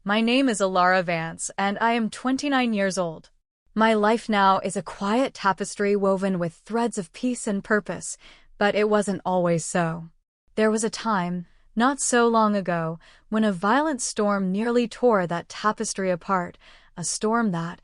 My name is Alara Vance, and I am 29 years old. My life now is a quiet tapestry woven with threads of peace and purpose, but it wasn't always so. There was a time, not so long ago, when a violent storm nearly tore that tapestry apart, a storm that,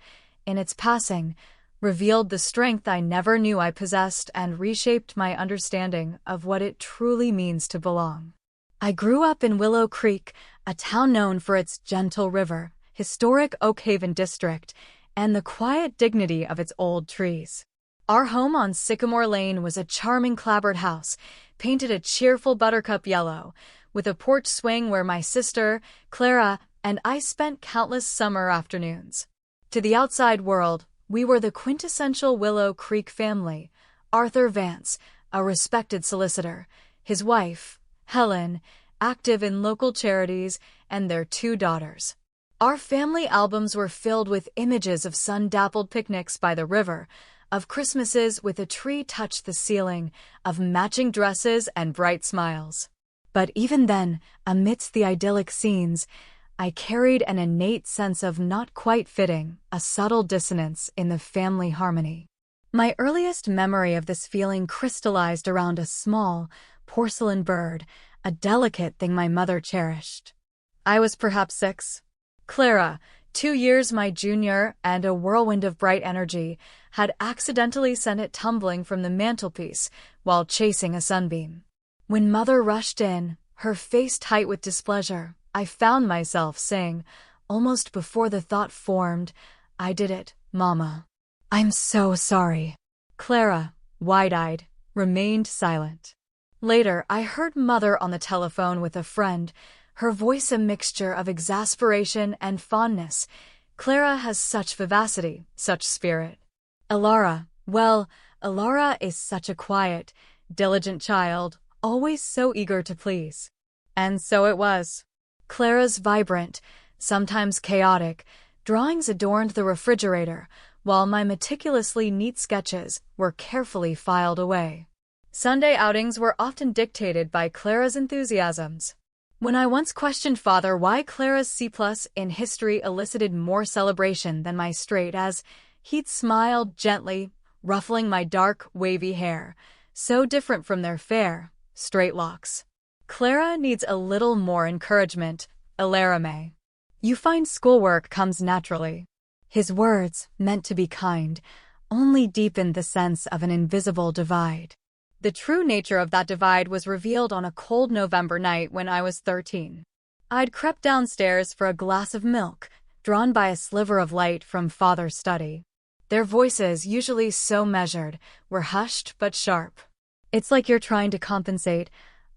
in its passing, revealed the strength I never knew I possessed and reshaped my understanding of what it truly means to belong. I grew up in Willow Creek, a town known for its gentle river, historic Oak Haven district, and the quiet dignity of its old trees. Our home on Sycamore Lane was a charming clapboard house, painted a cheerful buttercup yellow, with a porch swing where my sister, Clara, and I spent countless summer afternoons. To the outside world, we were the quintessential Willow Creek family: Arthur Vance, a respected solicitor, his wife, Helen, active in local charities, and their 2 daughters. Our family albums were filled with images of sun-dappled picnics by the river, of Christmases with a tree touched the ceiling, of matching dresses and bright smiles. But even then, amidst the idyllic scenes, I carried an innate sense of not quite fitting, a subtle dissonance in the family harmony. My earliest memory of this feeling crystallized around a small, porcelain bird, a delicate thing my mother cherished. I was perhaps 6. Clara, 2 years my junior and a whirlwind of bright energy, had accidentally sent it tumbling from the mantelpiece while chasing a sunbeam. When Mother rushed in, her face tight with displeasure, I found myself saying, almost before the thought formed, "I did it, Mama. I'm so sorry." Clara, wide-eyed, remained silent. Later, I heard Mother on the telephone with a friend, her voice a mixture of exasperation and fondness. "Clara has such vivacity, such spirit. Alara is such a quiet, diligent child, always so eager to please." And so it was. Clara's vibrant, sometimes chaotic, drawings adorned the refrigerator, while my meticulously neat sketches were carefully filed away. Sunday outings were often dictated by Clara's enthusiasms. When I once questioned Father why Clara's C+ in history elicited more celebration than my straight A's, he'd smiled gently, ruffling my dark, wavy hair, so different from their fair, straight locks. "Clara needs a little more encouragement, Alara. You find schoolwork comes naturally." His words, meant to be kind, only deepened the sense of an invisible divide. The true nature of that divide was revealed on a cold November night when I was 13. I'd crept downstairs for a glass of milk, drawn by a sliver of light from Father's study. Their voices, usually so measured, were hushed but sharp. "It's like you're trying to compensate,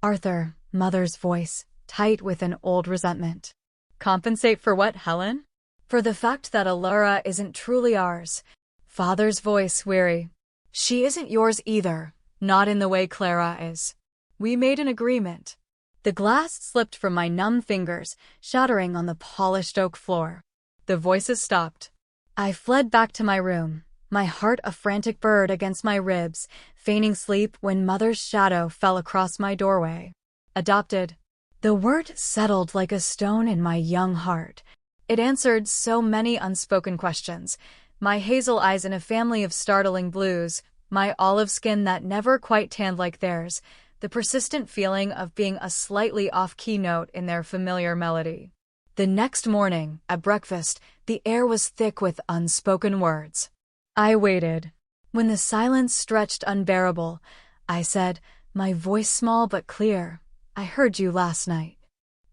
Arthur," Mother's voice, tight with an old resentment. "Compensate for what, Helen?" "For the fact that Alara isn't truly ours." Father's voice weary. "She isn't yours either, not in the way Clara is. We made an agreement." The glass slipped from my numb fingers, shattering on the polished oak floor. The voices stopped. I fled back to my room, my heart a frantic bird against my ribs, feigning sleep when Mother's shadow fell across my doorway. Adopted. The word settled like a stone in my young heart. It answered so many unspoken questions. My hazel eyes in a family of startling blues, my olive skin that never quite tanned like theirs, the persistent feeling of being a slightly off-key note in their familiar melody. The next morning, at breakfast, the air was thick with unspoken words. I waited. When the silence stretched unbearable, I said, my voice small but clear, "I heard you last night.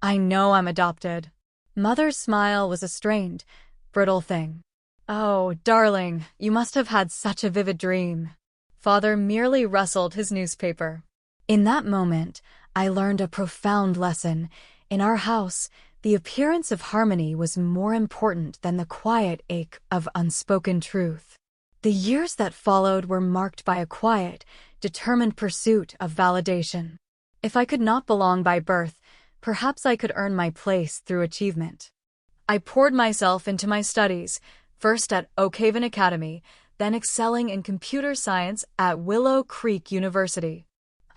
I know I'm adopted." Mother's smile was a strained, brittle thing. "Oh, darling, you must have had such a vivid dream." Father merely rustled his newspaper. In that moment, I learned a profound lesson. In our house, the appearance of harmony was more important than the quiet ache of unspoken truth. The years that followed were marked by a quiet, determined pursuit of validation. If I could not belong by birth, perhaps I could earn my place through achievement. I poured myself into my studies, first at Oak Haven Academy, then excelling in computer science at Willow Creek University.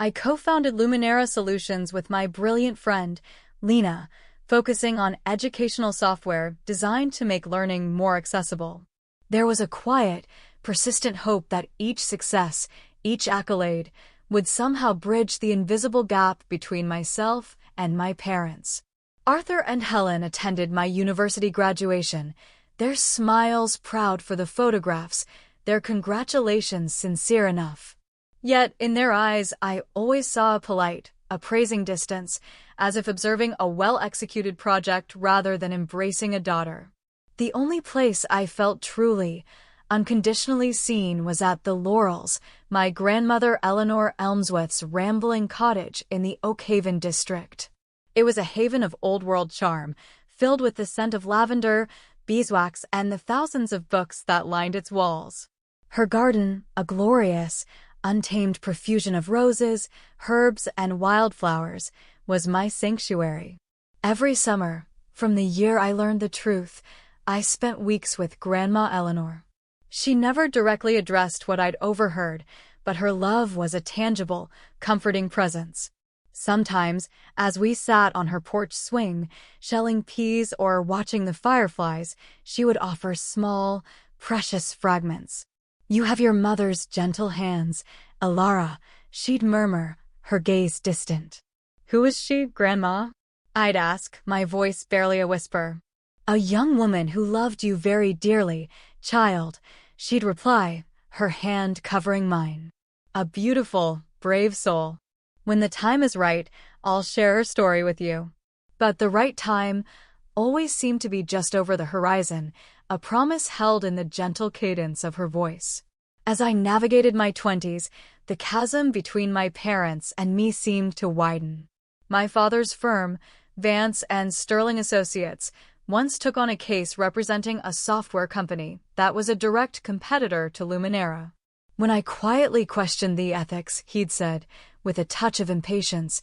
I co-founded Luminera Solutions with my brilliant friend, Lena, focusing on educational software designed to make learning more accessible. There was a quiet, persistent hope that each success, each accolade, would somehow bridge the invisible gap between myself and my parents. Arthur and Helen attended my university graduation, their smiles proud for the photographs, their congratulations sincere enough. Yet, in their eyes, I always saw a polite, appraising distance, as if observing a well-executed project rather than embracing a daughter. The only place I felt truly, unconditionally seen was at the Laurels, my grandmother Eleanor Elmsworth's rambling cottage in the Oakhaven district. It was a haven of old-world charm, filled with the scent of lavender, beeswax, and the thousands of books that lined its walls. Her garden, a glorious, untamed profusion of roses, herbs, and wildflowers, was my sanctuary. Every summer, from the year I learned the truth, I spent weeks with Grandma Eleanor. She never directly addressed what I'd overheard, but her love was a tangible, comforting presence. Sometimes, as we sat on her porch swing, shelling peas or watching the fireflies, she would offer small, precious fragments. "You have your mother's gentle hands, Elara," she'd murmur, her gaze distant. "Who is she, Grandma?" I'd ask, my voice barely a whisper. "A young woman who loved you very dearly, child," she'd reply, her hand covering mine. "A beautiful, brave soul. When the time is right, I'll share her story with you." But the right time always seemed to be just over the horizon, a promise held in the gentle cadence of her voice. As I navigated my 20s, the chasm between my parents and me seemed to widen. My father's firm, Vance and Sterling Associates, once took on a case representing a software company that was a direct competitor to Luminera. When I quietly questioned the ethics, he'd said, with a touch of impatience,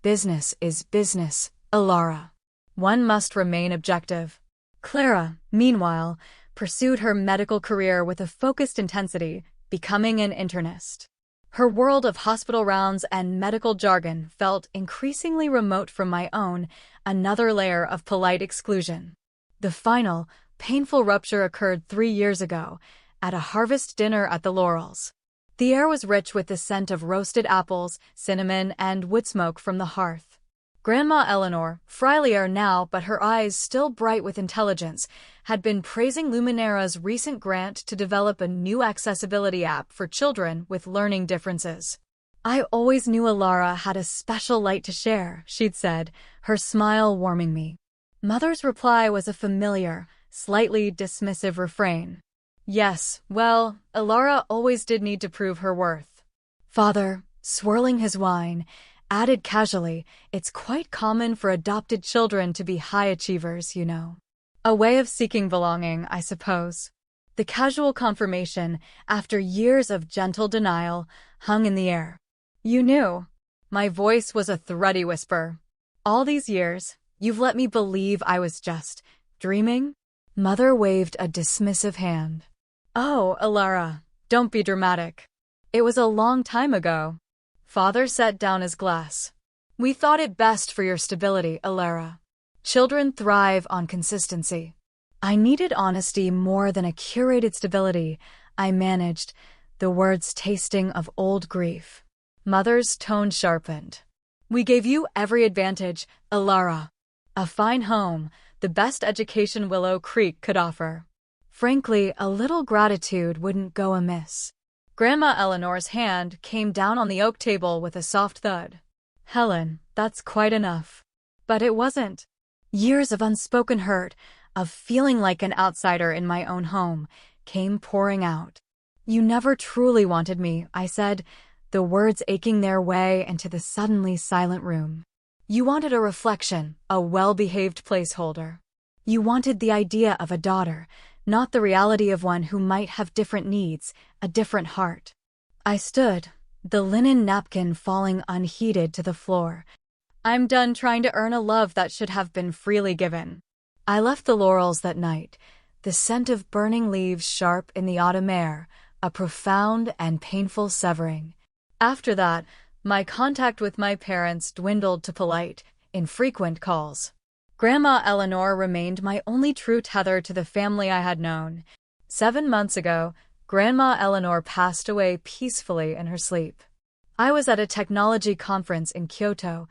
"Business is business, Elara. One must remain objective." Clara, meanwhile, pursued her medical career with a focused intensity, becoming an internist. Her world of hospital rounds and medical jargon felt increasingly remote from my own, another layer of polite exclusion. The final, painful rupture occurred 3 years ago, at a harvest dinner at the Laurels. The air was rich with the scent of roasted apples, cinnamon, and wood smoke from the hearth. Grandma Eleanor, frilier now but her eyes still bright with intelligence, had been praising Luminera's recent grant to develop a new accessibility app for children with learning differences. "I always knew Elara had a special light to share," she'd said, her smile warming me. Mother's reply was a familiar, slightly dismissive refrain. "Yes, well, Elara always did need to prove her worth." Father, swirling his wine, added casually, "It's quite common for adopted children to be high achievers, you know. A way of seeking belonging, I suppose." The casual confirmation, after years of gentle denial, hung in the air. "You knew." My voice was a thready whisper. "All these years, you've let me believe I was just dreaming?" Mother waved a dismissive hand. "Oh, Elara, don't be dramatic. It was a long time ago." Father set down his glass. "We thought it best for your stability, Elara. Children thrive on consistency." I needed honesty more than a curated stability, I managed, the words tasting of old grief. Mother's tone sharpened. "We gave you every advantage, Elara. A fine home, the best education Willow Creek could offer. Frankly, a little gratitude wouldn't go amiss." Grandma Eleanor's hand came down on the oak table with a soft thud. "Helen, that's quite enough." But it wasn't. Years of unspoken hurt, of feeling like an outsider in my own home, came pouring out. "You never truly wanted me," I said, the words aching their way into the suddenly silent room. "You wanted a reflection, a well-behaved placeholder. You wanted the idea of a daughter, not the reality of one who might have different needs, a different heart." I stood, the linen napkin falling unheeded to the floor. "I'm done trying to earn a love that should have been freely given." I left the Laurels that night, the scent of burning leaves sharp in the autumn air, a profound and painful severing. After that, my contact with my parents dwindled to polite, infrequent calls. Grandma Eleanor remained my only true tether to the family I had known. 7 months ago, Grandma Eleanor passed away peacefully in her sleep. I was at a technology conference in Kyoto,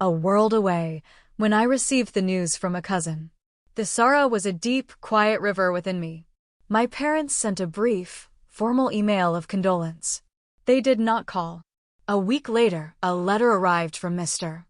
a world away, when I received the news from a cousin. The sorrow was a deep, quiet river within me. My parents sent a brief, formal email of condolence. They did not call. A week later, a letter arrived from Mr.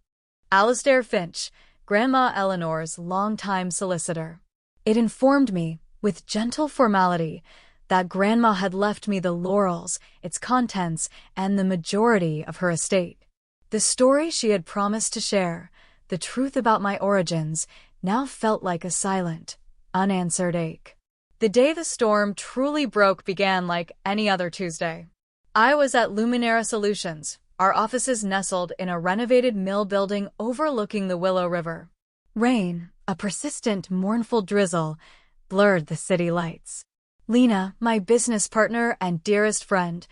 Alistair Finch, Grandma Eleanor's longtime solicitor. It informed me, with gentle formality, that Grandma had left me the laurels, its contents, and the majority of her estate. The story she had promised to share, the truth about my origins, now felt like a silent, unanswered ache. The day the storm truly broke began like any other Tuesday. I was at Luminera Solutions, our offices nestled in a renovated mill building overlooking the Willow River. Rain, a persistent, mournful drizzle, blurred the city lights. Lena, my business partner and dearest friend,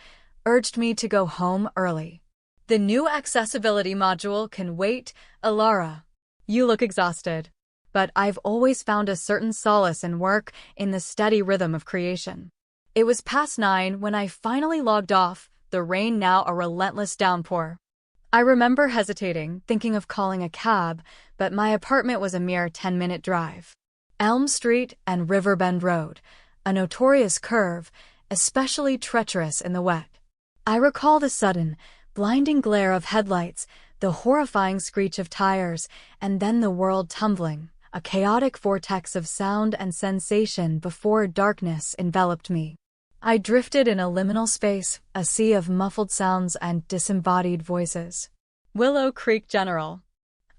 urged me to go home early. The new accessibility module can wait, Alara. You look exhausted. But I've always found a certain solace in work, in the steady rhythm of creation. It was past 9 when I finally logged off, the rain now a relentless downpour. I remember hesitating, thinking of calling a cab, but my apartment was a mere 10-minute drive. Elm Street and Riverbend Road, a notorious curve, especially treacherous in the wet. I recall the sudden, blinding glare of headlights, the horrifying screech of tires, and then the world tumbling, a chaotic vortex of sound and sensation before darkness enveloped me. I drifted in a liminal space, a sea of muffled sounds and disembodied voices. Willow Creek General.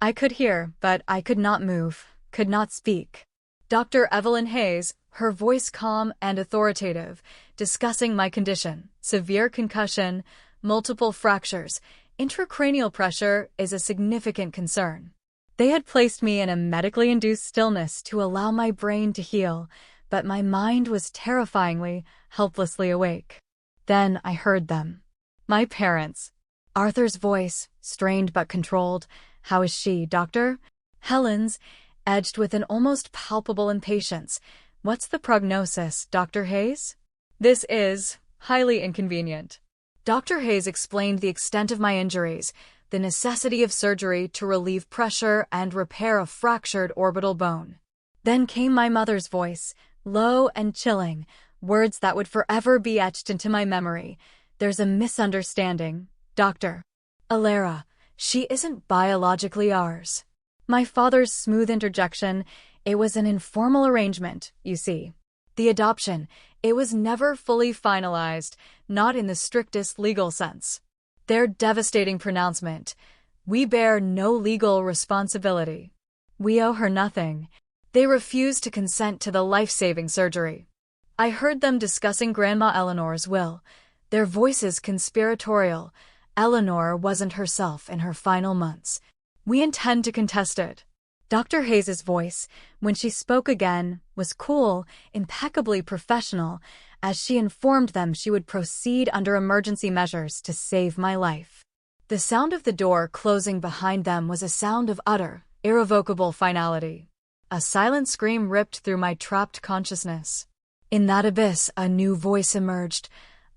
I could hear, but I could not move, could not speak. Dr. Evelyn Hayes, her voice calm and authoritative, discussing my condition, severe concussion, multiple fractures, intracranial pressure is a significant concern. They had placed me in a medically induced stillness to allow my brain to heal, but my mind was terrifyingly, helplessly awake. Then I heard them. My parents. Arthur's voice, strained but controlled. How is she, doctor? Helen's, edged with an almost palpable impatience. What's the prognosis, Dr. Hayes? This is highly inconvenient. Dr. Hayes explained the extent of my injuries, the necessity of surgery to relieve pressure and repair a fractured orbital bone. Then came my mother's voice, low and chilling, words that would forever be etched into my memory. There's a misunderstanding, Dr. Alara. She isn't biologically ours. My father's smooth interjection, it was an informal arrangement, you see. The adoption, it was never fully finalized, not in the strictest legal sense. Their devastating pronouncement, we bear no legal responsibility. We owe her nothing. They refused to consent to the life-saving surgery. I heard them discussing Grandma Eleanor's will, their voices conspiratorial. Eleanor wasn't herself in her final months. We intend to contest it. Dr. Hayes's voice, when she spoke again, was cool, impeccably professional, as she informed them she would proceed under emergency measures to save my life. The sound of the door closing behind them was a sound of utter, irrevocable finality. A silent scream ripped through my trapped consciousness. In that abyss, a new voice emerged,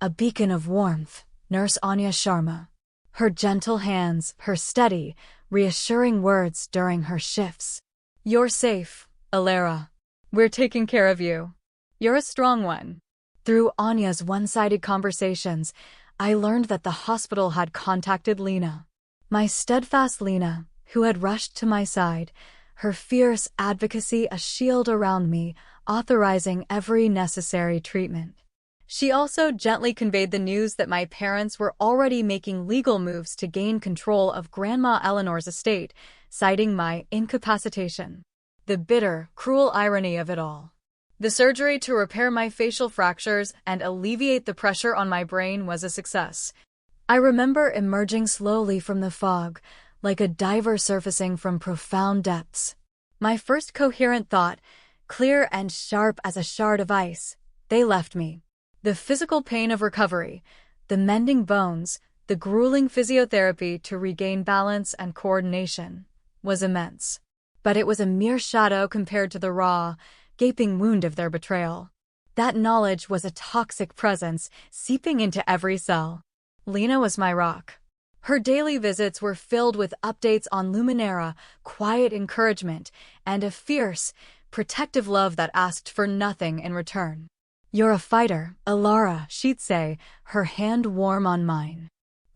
a beacon of warmth, Nurse Anya Sharma. Her gentle hands, her steady, reassuring words during her shifts. You're safe, Alara. We're taking care of you. You're a strong one. Through Anya's one-sided conversations, I learned that the hospital had contacted Lena. My steadfast Lena, who had rushed to my side, her fierce advocacy a shield around me, authorizing every necessary treatment. She also gently conveyed the news that my parents were already making legal moves to gain control of Grandma Eleanor's estate, citing my incapacitation. The bitter, cruel irony of it all. The surgery to repair my facial fractures and alleviate the pressure on my brain was a success. I remember emerging slowly from the fog, like a diver surfacing from profound depths. My first coherent thought, clear and sharp as a shard of ice, they left me. The physical pain of recovery, the mending bones, the grueling physiotherapy to regain balance and coordination, was immense. but it was a mere shadow compared to the raw, gaping wound of their betrayal. That knowledge was a toxic presence seeping into every cell. Lena was my rock. Her daily visits were filled with updates on Luminera, quiet encouragement, and a fierce, protective love that asked for nothing in return. "You're a fighter, Alara," she'd say, her hand warm on mine.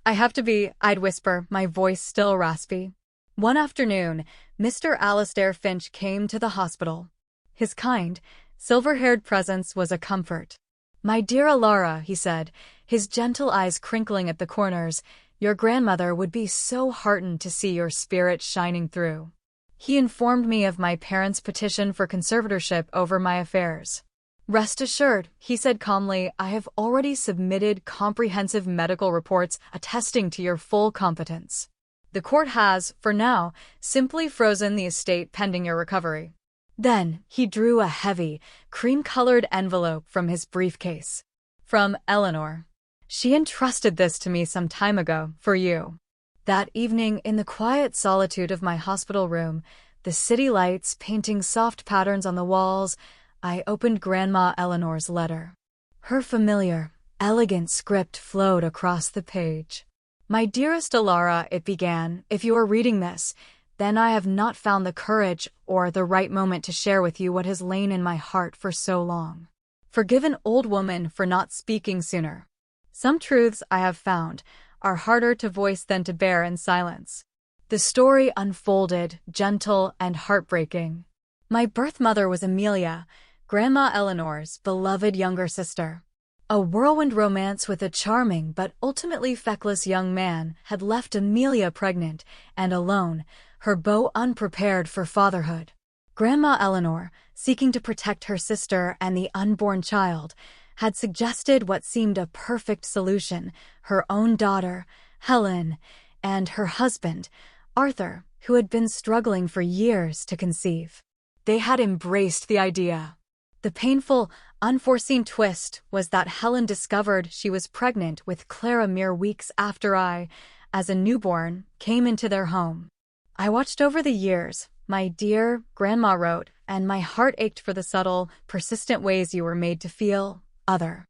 "I have to be," I'd whisper, my voice still raspy. One afternoon, Mr. Alistair Finch came to the hospital. His kind, silver-haired presence was a comfort. "My dear Alara," he said, his gentle eyes crinkling at the corners, "your grandmother would be so heartened to see your spirit shining through." He informed me of my parents' petition for conservatorship over my affairs. "Rest assured," he said calmly, "I have already submitted comprehensive medical reports attesting to your full competence. The court has, for now, simply frozen the estate pending your recovery." Then he drew a heavy, cream-colored envelope from his briefcase. "From Eleanor. She entrusted this to me some time ago, for you." That evening, in the quiet solitude of my hospital room, the city lights painting soft patterns on the walls, I opened Grandma Eleanor's letter. Her familiar, elegant script flowed across the page. "My dearest Alara," it began, "if you are reading this, then I have not found the courage or the right moment to share with you what has lain in my heart for so long. Forgive an old woman for not speaking sooner. Some truths I have found are harder to voice than to bear in silence." The story unfolded, gentle and heartbreaking. My birth mother was Amelia, Grandma Eleanor's beloved younger sister. A whirlwind romance with a charming but ultimately feckless young man had left Amelia pregnant and alone, her beau unprepared for fatherhood. Grandma Eleanor, seeking to protect her sister and the unborn child, had suggested what seemed a perfect solution: her own daughter, Helen, and her husband, Arthur, who had been struggling for years to conceive. They had embraced the idea. The painful, unforeseen twist was that Helen discovered she was pregnant with Clara mere weeks after I, as a newborn, came into their home. "I watched over the years," my dear Grandma wrote, "and my heart ached for the subtle, persistent ways you were made to feel other.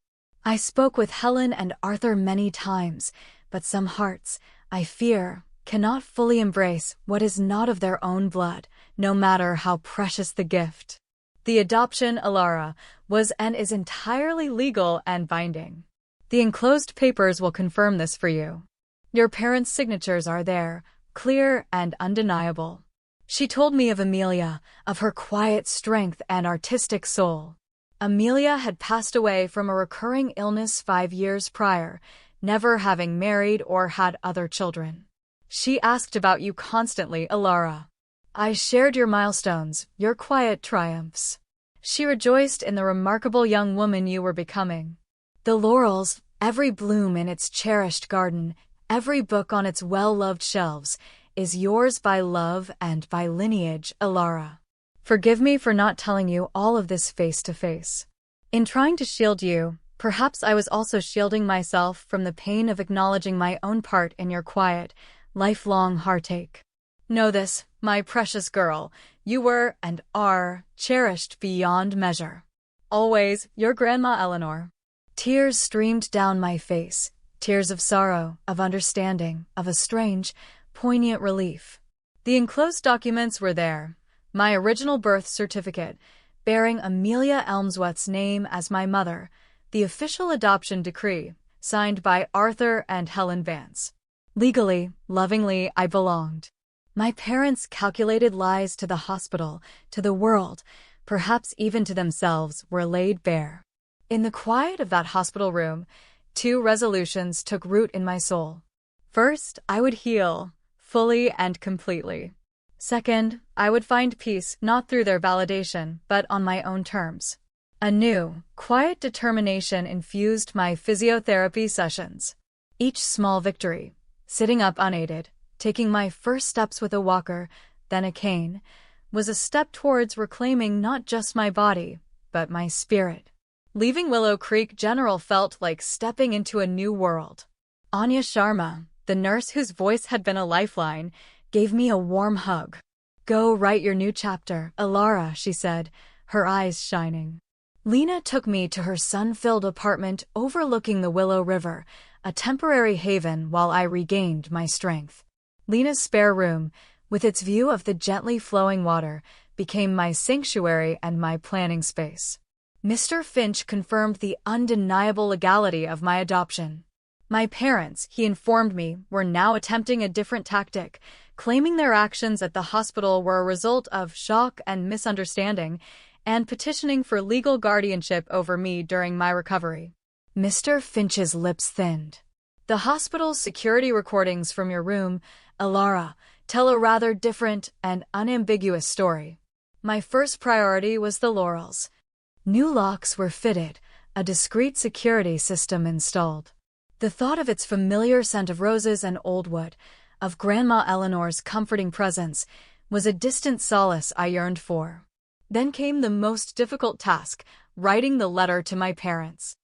I spoke with Helen and Arthur many times, but some hearts, I fear, cannot fully embrace what is not of their own blood, no matter how precious the gift." The adoption, Alara, was and is entirely legal and binding. The enclosed papers will confirm this for you. Your parents' signatures are there, clear and undeniable. She told me of Amelia, of her quiet strength and artistic soul. Amelia had passed away from a recurring illness 5 years prior, never having married or had other children. She asked about you constantly, Alara. I shared your milestones, your quiet triumphs. She rejoiced in the remarkable young woman you were becoming. The laurels, every bloom in its cherished garden, every book on its well-loved shelves, is yours by love and by lineage, Alara. Forgive me for not telling you all of this face to face. In trying to shield you, perhaps I was also shielding myself from the pain of acknowledging my own part in your quiet, lifelong heartache. Know this, my precious girl, you were and are cherished beyond measure. Always, your Grandma Eleanor. Tears streamed down my face, tears of sorrow, of understanding, of a strange, poignant relief. The enclosed documents were there. My original birth certificate, bearing Amelia Elmsworth's name as my mother, the official adoption decree, signed by Arthur and Helen Vance. Legally, lovingly, I belonged. My parents' calculated lies to the hospital, to the world, perhaps even to themselves, were laid bare. In the quiet of that hospital room, 2 resolutions took root in my soul. First, I would heal, fully and completely. Second, I would find peace not through their validation, but on my own terms. A new, quiet determination infused my physiotherapy sessions. Each small victory, sitting up unaided, taking my first steps with a walker, then a cane, was a step towards reclaiming not just my body, but my spirit. Leaving Willow Creek General felt like stepping into a new world. Anya Sharma, the nurse whose voice had been a lifeline, gave me a warm hug. Go write your new chapter, Alara, she said, her eyes shining. Lena took me to her sun-filled apartment overlooking the Willow River, a temporary haven while I regained my strength. Lena's spare room, with its view of the gently flowing water, became my sanctuary and my planning space. Mr. Finch confirmed the undeniable legality of my adoption. My parents, he informed me, were now attempting a different tactic, claiming their actions at the hospital were a result of shock and misunderstanding, and petitioning for legal guardianship over me during my recovery. Mr. Finch's lips thinned. The hospital's security recordings from your room, Alara, tell a rather different and unambiguous story. My first priority was the Laurels. New locks were fitted, a discreet security system installed. The thought of its familiar scent of roses and old wood, of Grandma Eleanor's comforting presence, was a distant solace I yearned for. Then came the most difficult task, writing the letter to my parents.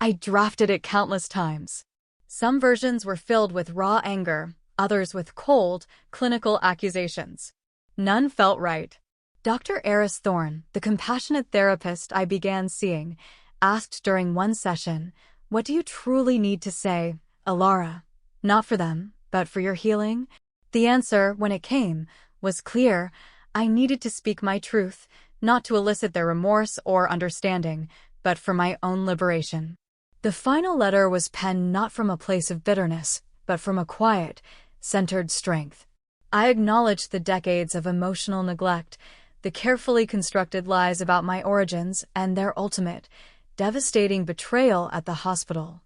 I drafted it countless times. Some versions were filled with raw anger, others with cold, clinical accusations. None felt right. Dr. Eris Thorne, the compassionate therapist I began seeing, asked during one session, "What do you truly need to say, Alara? Not for them, but for your healing?" The answer, when it came, was clear. I needed to speak my truth, not to elicit their remorse or understanding, but for my own liberation. The final letter was penned not from a place of bitterness, but from a quiet, centered strength. I acknowledged the decades of emotional neglect, the carefully constructed lies about my origins, and their ultimate, devastating betrayal at the hospital.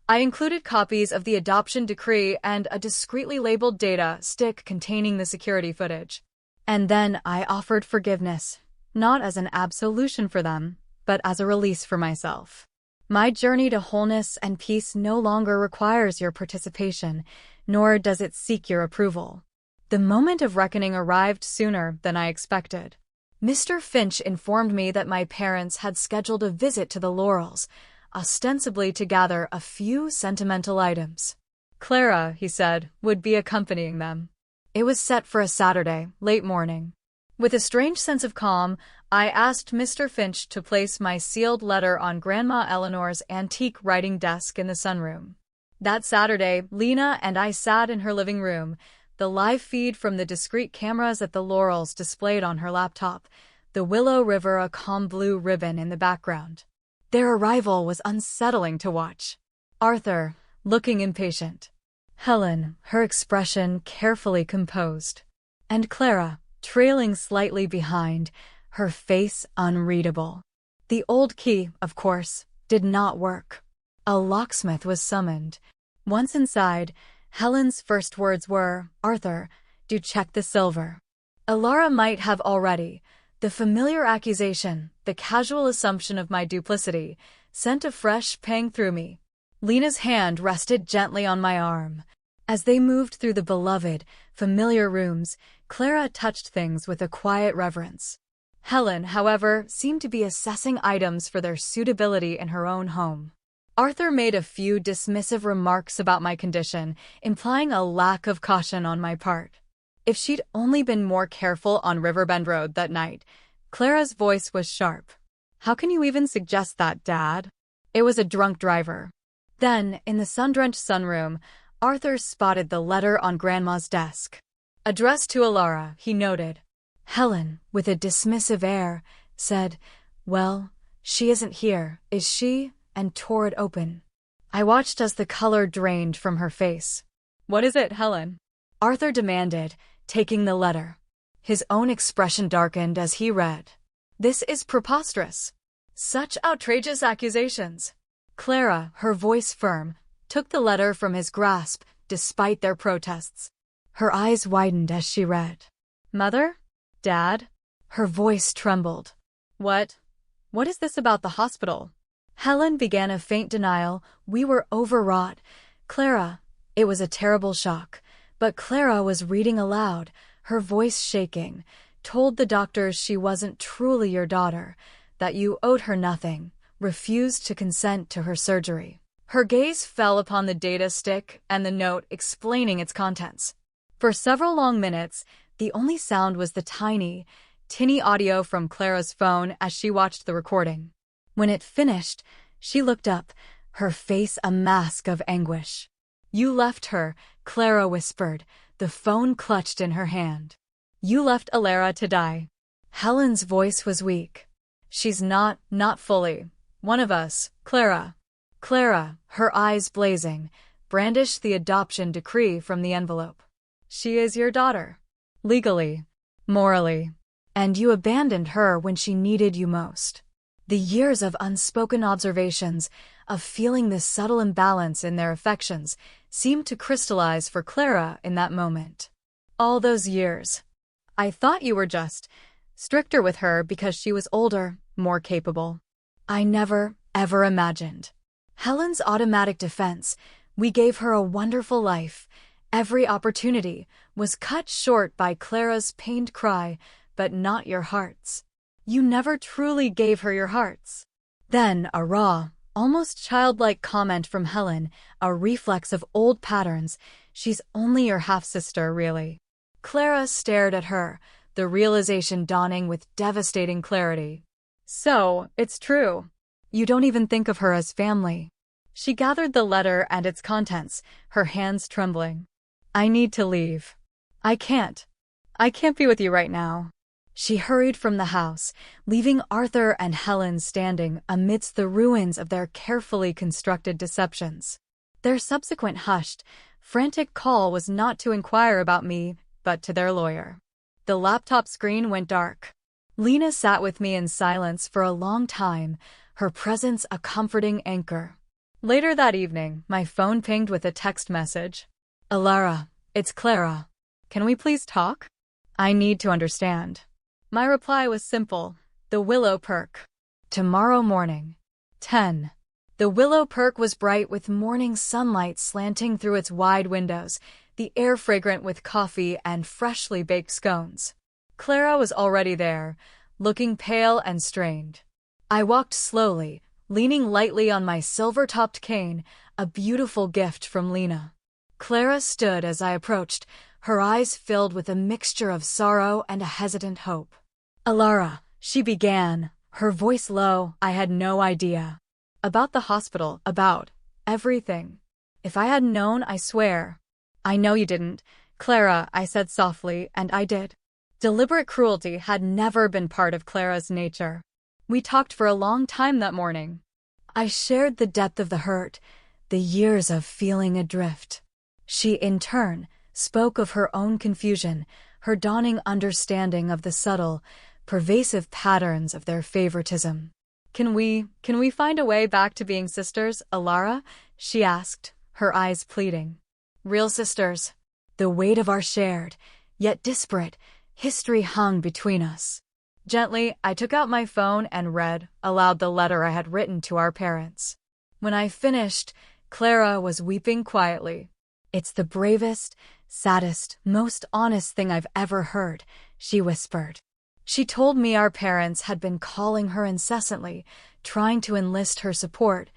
I included copies of the adoption decree and a discreetly labeled data stick containing the security footage. And then I offered forgiveness, not as an absolution for them, but as a release for myself. My journey to wholeness and peace no longer requires your participation, nor does it seek your approval. The moment of reckoning arrived sooner than I expected. Mr. Finch informed me that my parents had scheduled a visit to the Laurels, ostensibly to gather a few sentimental items. Clara, he said, would be accompanying them. It was set for a Saturday, late morning. With a strange sense of calm, I asked Mr. Finch to place my sealed letter on Grandma Eleanor's antique writing desk in the sunroom. That Saturday, Lena and I sat in her living room, the live feed from the discreet cameras at the Laurels displayed on her laptop, the Willow River a calm blue ribbon in the background. Their arrival was unsettling to watch. Arthur, looking impatient. Helen, her expression carefully composed. And Clara, trailing slightly behind, her face unreadable. The old key, of course, did not work. A locksmith was summoned. Once inside, Helen's first words were, "Arthur, do check the silver." Alara might have already. The familiar accusation, the casual assumption of my duplicity, sent a fresh pang through me. Lena's hand rested gently on my arm. As they moved through the beloved, familiar rooms, Clara touched things with a quiet reverence. Helen, however, seemed to be assessing items for their suitability in her own home. Arthur made a few dismissive remarks about my condition, implying a lack of caution on my part. If she'd only been more careful on Riverbend Road that night. Clara's voice was sharp. "How can you even suggest that, Dad? It was a drunk driver." Then, in the sun-drenched sunroom, Arthur spotted the letter on Grandma's desk. Addressed to Alara, he noted. Helen, with a dismissive air, said, "Well, she isn't here, is she?" and tore it open. I watched as the color drained from her face. "What is it, Helen?" Arthur demanded, taking the letter. His own expression darkened as he read. "This is preposterous. Such outrageous accusations." Clara, her voice firm, took the letter from his grasp, despite their protests. Her eyes widened as she read. "Mother? Dad?" Her voice trembled. What is this about the hospital?" Helen began a faint denial. "We were overwrought. Clara." It was a terrible shock, but Clara was reading aloud, her voice shaking, "Told the doctors she wasn't truly your daughter, that you owed her nothing, refused to consent to her surgery." Her gaze fell upon the data stick and the note explaining its contents. For several long minutes, The only sound was the tiny, tinny audio from Clara's phone as she watched the recording. When it finished, she looked up, her face a mask of anguish. "You left her," Clara whispered, the phone clutched in her hand. "You left Alara to die." Helen's voice was weak. "She's not fully. One of us, Clara." Clara, her eyes blazing, brandished the adoption decree from the envelope. "She is your daughter. Legally. Morally. And you abandoned her when she needed you most." The years of unspoken observations, of feeling this subtle imbalance in their affections, seemed to crystallize for Clara in that moment. "All those years. I thought you were just stricter with her because she was older, more capable. I never, ever imagined." Helen's automatic defense, "We gave her a wonderful life, every opportunity," was cut short by Clara's pained cry, "But not your hearts. You never truly gave her your hearts." Then a raw, almost childlike comment from Helen, a reflex of old patterns, "She's only your half-sister, really." Clara stared at her, the realization dawning with devastating clarity. "So, it's true. You don't even think of her as family." She gathered the letter and its contents, her hands trembling. "I need to leave. I can't be with you right now." She hurried from the house, leaving Arthur and Helen standing amidst the ruins of their carefully constructed deceptions. Their subsequent hushed, frantic call was not to inquire about me, but to their lawyer. The laptop screen went dark. Lena sat with me in silence for a long time, her presence a comforting anchor. Later that evening, my phone pinged with a text message. "Alara, it's Clara. Can we please talk? I need to understand." My reply was simple: the Willow Perk. Tomorrow morning. 10. The Willow Perk was bright with morning sunlight slanting through its wide windows, the air fragrant with coffee and freshly baked scones. Clara was already there, looking pale and strained. I walked slowly, leaning lightly on my silver-topped cane, a beautiful gift from Lena. Clara stood as I approached, her eyes filled with a mixture of sorrow and a hesitant hope. "Alara," she began, her voice low. "I had no idea. About the hospital, about everything. If I had known, I swear." "I know you didn't, Clara," I said softly, and I did. Deliberate cruelty had never been part of Clara's nature. We talked for a long time that morning. I shared the depth of the hurt, the years of feeling adrift. She, in turn, spoke of her own confusion, her dawning understanding of the subtle, pervasive patterns of their favoritism. Can we find a way back to being sisters, Alara?" she asked, her eyes pleading. "Real sisters." The weight of our shared, yet disparate, history hung between us. Gently, I took out my phone and read aloud the letter I had written to our parents. When I finished, Clara was weeping quietly. "It's the bravest, saddest, most honest thing I've ever heard," she whispered. She told me our parents had been calling her incessantly, trying to enlist her support,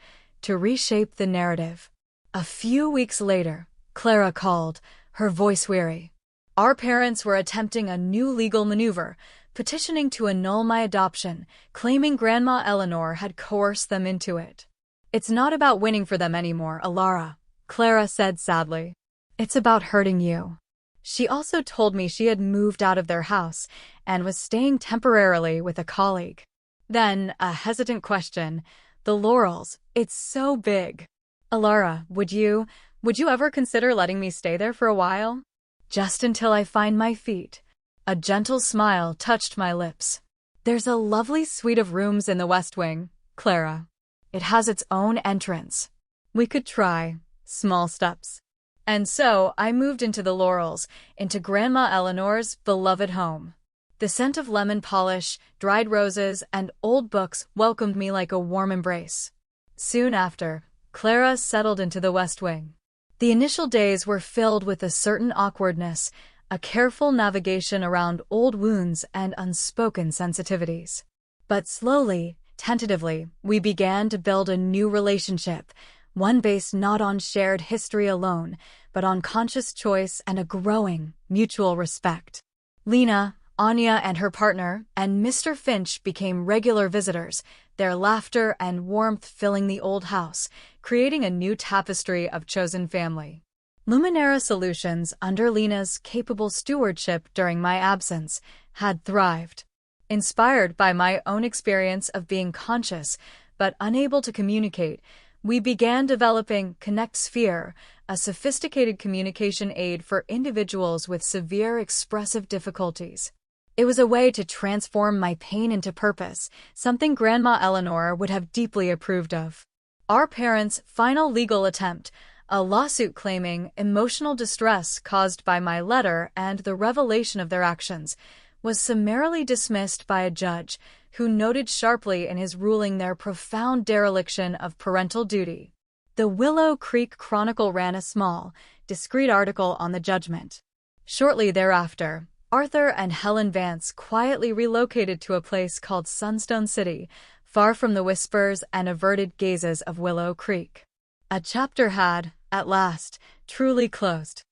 to reshape the narrative. A few weeks later, Clara called, her voice weary. Our parents were attempting a new legal maneuver, petitioning to annul my adoption, claiming Grandma Eleanor had coerced them into it. "It's not about winning for them anymore, Alara," Clara said sadly. "It's about hurting you." She also told me she had moved out of their house and was staying temporarily with a colleague. Then, a hesitant question, "The Laurels, it's so big. Alara, would you ever consider letting me stay there for a while? Just until I find my feet." A gentle smile touched my lips. "There's a lovely suite of rooms in the West Wing, Clara. It has its own entrance. We could try small steps." And so I moved into the Laurels, into Grandma Eleanor's beloved home. The scent of lemon polish, dried roses, and old books welcomed me like a warm embrace. Soon after, Clara settled into the West Wing. The initial days were filled with a certain awkwardness, a careful navigation around old wounds and unspoken sensitivities. But slowly, tentatively, we began to build a new relationship, one based not on shared history alone, but on conscious choice and a growing, mutual respect. Lena, Anya and her partner, and Mr. Finch became regular visitors, their laughter and warmth filling the old house, creating a new tapestry of chosen family. Luminera Solutions, under Lena's capable stewardship during my absence, had thrived. Inspired by my own experience of being conscious but unable to communicate, we began developing Connect Sphere, a sophisticated communication aid for individuals with severe expressive difficulties. It was a way to transform my pain into purpose, something Grandma Eleanor would have deeply approved of. Our parents' final legal attempt, a lawsuit claiming emotional distress caused by my letter and the revelation of their actions, was summarily dismissed by a judge who noted sharply in his ruling their profound dereliction of parental duty. The Willow Creek Chronicle ran a small, discreet article on the judgment. Shortly thereafter, Arthur and Helen Vance quietly relocated to a place called Sunstone City, far from the whispers and averted gazes of Willow Creek. A chapter had, at last, truly closed.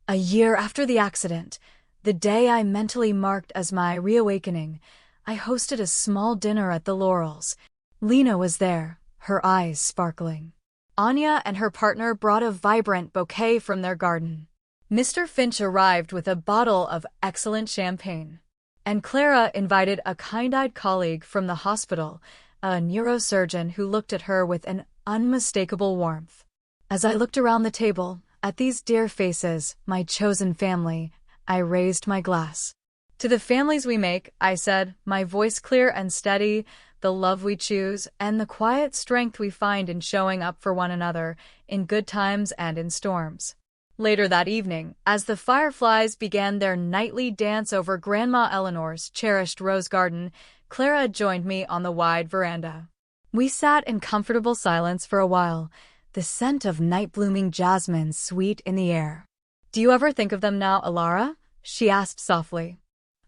A year after the accident, the day I mentally marked as my reawakening, I hosted a small dinner at the Laurels. Lena was there, her eyes sparkling. Anya and her partner brought a vibrant bouquet from their garden. Mr. Finch arrived with a bottle of excellent champagne, and Clara invited a kind-eyed colleague from the hospital, a neurosurgeon who looked at her with an unmistakable warmth. As I looked around the table, at these dear faces, my chosen family, I raised my glass. To the families we make, I said, my voice clear and steady, the love we choose, and the quiet strength we find in showing up for one another, in good times and in storms. Later that evening, as the fireflies began their nightly dance over Grandma Eleanor's cherished rose garden, Clara joined me on the wide veranda. We sat in comfortable silence for a while, the scent of night-blooming jasmine sweet in the air. "Do you ever think of them now, Alara?" she asked softly.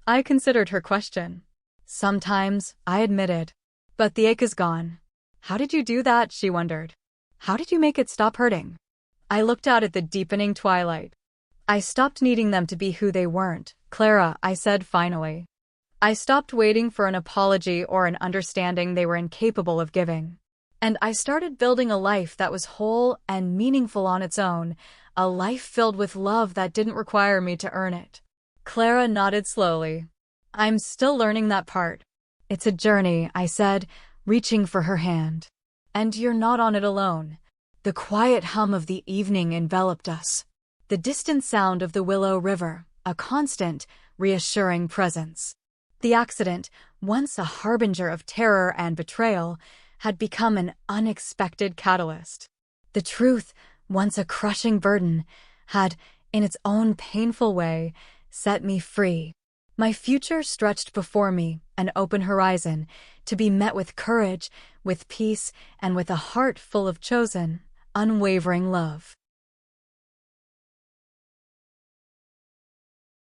I considered her question. "Sometimes," I admitted. "But the ache is gone." "How did you do that?" she wondered. "How did you make it stop hurting?" I looked out at the deepening twilight. "I stopped needing them to be who they weren't, Clara," I said finally. "I stopped waiting for an apology or an understanding they were incapable of giving. And I started building a life that was whole and meaningful on its own, a life filled with love that didn't require me to earn it." Clara nodded slowly. "I'm still learning that part." "It's a journey," I said, reaching for her hand. "And you're not on it alone." The quiet hum of the evening enveloped us. The distant sound of the Willow River, a constant, reassuring presence. The accident, once a harbinger of terror and betrayal, had become an unexpected catalyst. The truth, once a crushing burden, had, in its own painful way, set me free. My future stretched before me, an open horizon, to be met with courage, with peace, and with a heart full of chosen, unwavering love.